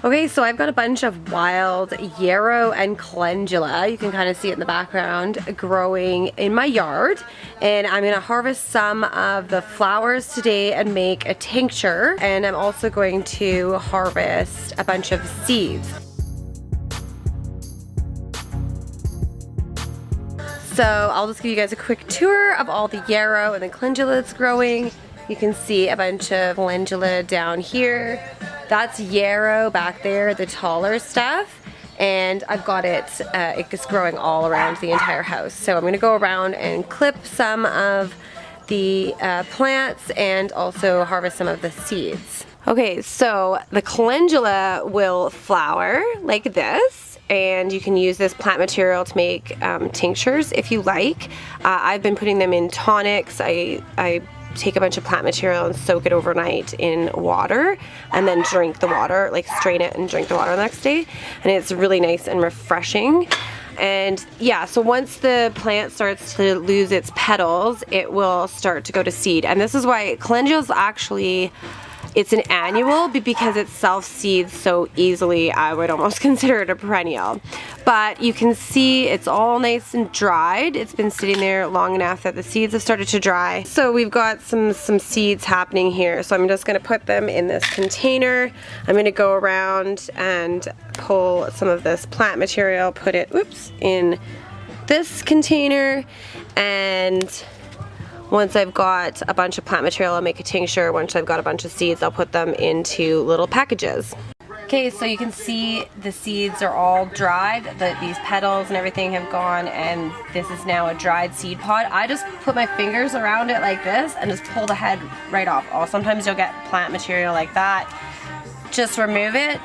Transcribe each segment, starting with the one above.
Okay, so I've got a bunch of wild yarrow and calendula, you can kind of see it in the background, growing in my yard. And I'm gonna harvest some of the flowers today and make a tincture. And I'm also going to harvest a bunch of seeds. So I'll just give you guys a quick tour of all the yarrow and the calendula that's growing. You can see a bunch of calendula down here. That's yarrow back there, the taller stuff. And I've got it's growing all around the entire house. So I'm gonna go around and clip some of the plants and also harvest some of the seeds. Okay, so the calendula will flower like this. And you can use this plant material to make tinctures if you like. I've been putting them in tonics. I take a bunch of plant material and soak it overnight in water and then drink the water, like strain it and drink the water the next day. And it's really nice and refreshing. And yeah, so once the plant starts to lose its petals, it will start to go to seed. And this is why calendula's actually, it's an annual, but because it self-seeds so easily, I would almost consider it a perennial. But you can see it's all nice and dried. It's been sitting there long enough that the seeds have started to dry. So we've got some seeds happening here. So I'm just gonna put them in this container. I'm gonna go around and pull some of this plant material, put it, in this container, and once I've got a bunch of plant material, I'll make a tincture. Once I've got a bunch of seeds, I'll put them into little packages. Okay, so you can see the seeds are all dried. These petals and everything have gone, and this is now a dried seed pod. I just put my fingers around it like this and just pull the head right off. Oh, sometimes you'll get plant material like that. Just remove it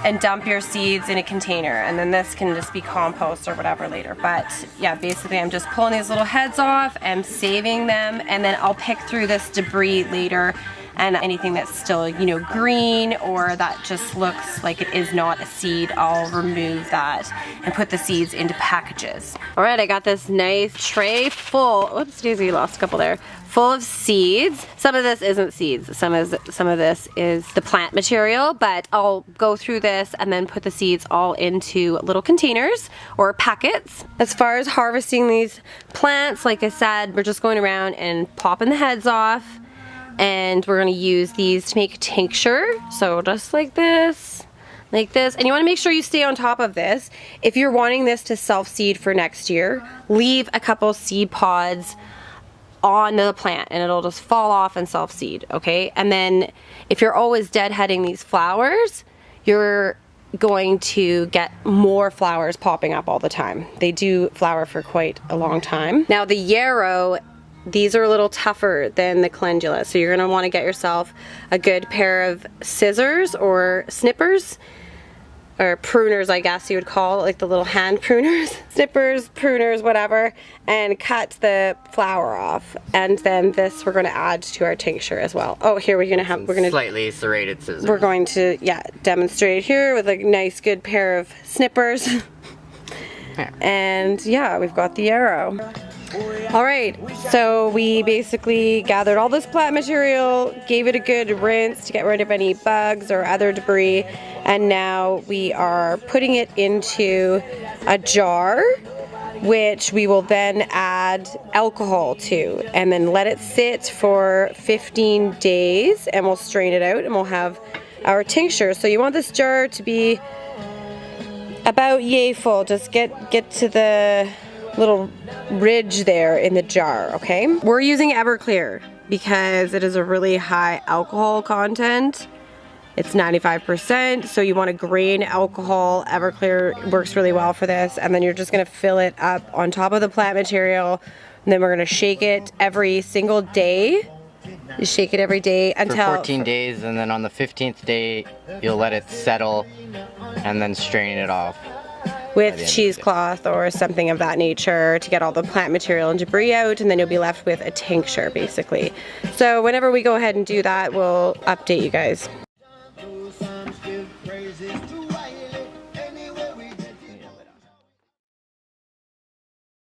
and dump your seeds in a container, and then this can just be compost or whatever later. But yeah, basically I'm just pulling these little heads off and saving them, and then I'll pick through this debris later, and anything that's still, you know, green or that just looks like it is not a seed, I'll remove that and put the seeds into packages. All right, I got this nice tray full, whoops daisy, lost a couple there, full of seeds. Some of this isn't seeds, some of this is the plant material, but I'll go through this and then put the seeds all into little containers or packets. As far as harvesting these plants, like I said, we're just going around and popping the heads off, and we're gonna use these to make tincture. So just like this, and you wanna make sure you stay on top of this. If you're wanting this to self-seed for next year, leave a couple seed pods on the plant and it'll just fall off and self-seed, okay? And then if you're always deadheading these flowers, you're going to get more flowers popping up all the time. They do flower for quite a long time. Now the yarrow, these are a little tougher than the calendula, so you're gonna wanna get yourself a good pair of scissors or snippers, or pruners, I guess you would call it, like the little hand pruners. Snippers, pruners, whatever, and cut the flower off. And then this we're gonna add to our tincture as well. Oh, here we're gonna slightly serrated scissors. We're going to, yeah, demonstrate here with a nice good pair of snippers. Yeah. And yeah, we've got the yarrow. All right, so we basically gathered all this plant material, gave it a good rinse to get rid of any bugs or other debris, and now we are putting it into a jar, which we will then add alcohol to, and then let it sit for 15 days, and we'll strain it out, and we'll have our tincture. So you want this jar to be about yay full. Just get to the little ridge there in the jar, okay? We're using Everclear because it is a really high alcohol content. It's 95%, so you want a grain alcohol. Everclear works really well for this, and then you're just gonna fill it up on top of the plant material, and then we're gonna shake it every single day. You shake it every day until... For 14 days, and then on the 15th day, you'll let it settle, and then strain it off. With cheesecloth or something of that nature to get all the plant material and debris out, and then you'll be left with a tincture basically. So whenever we go ahead and do that, we'll update you guys.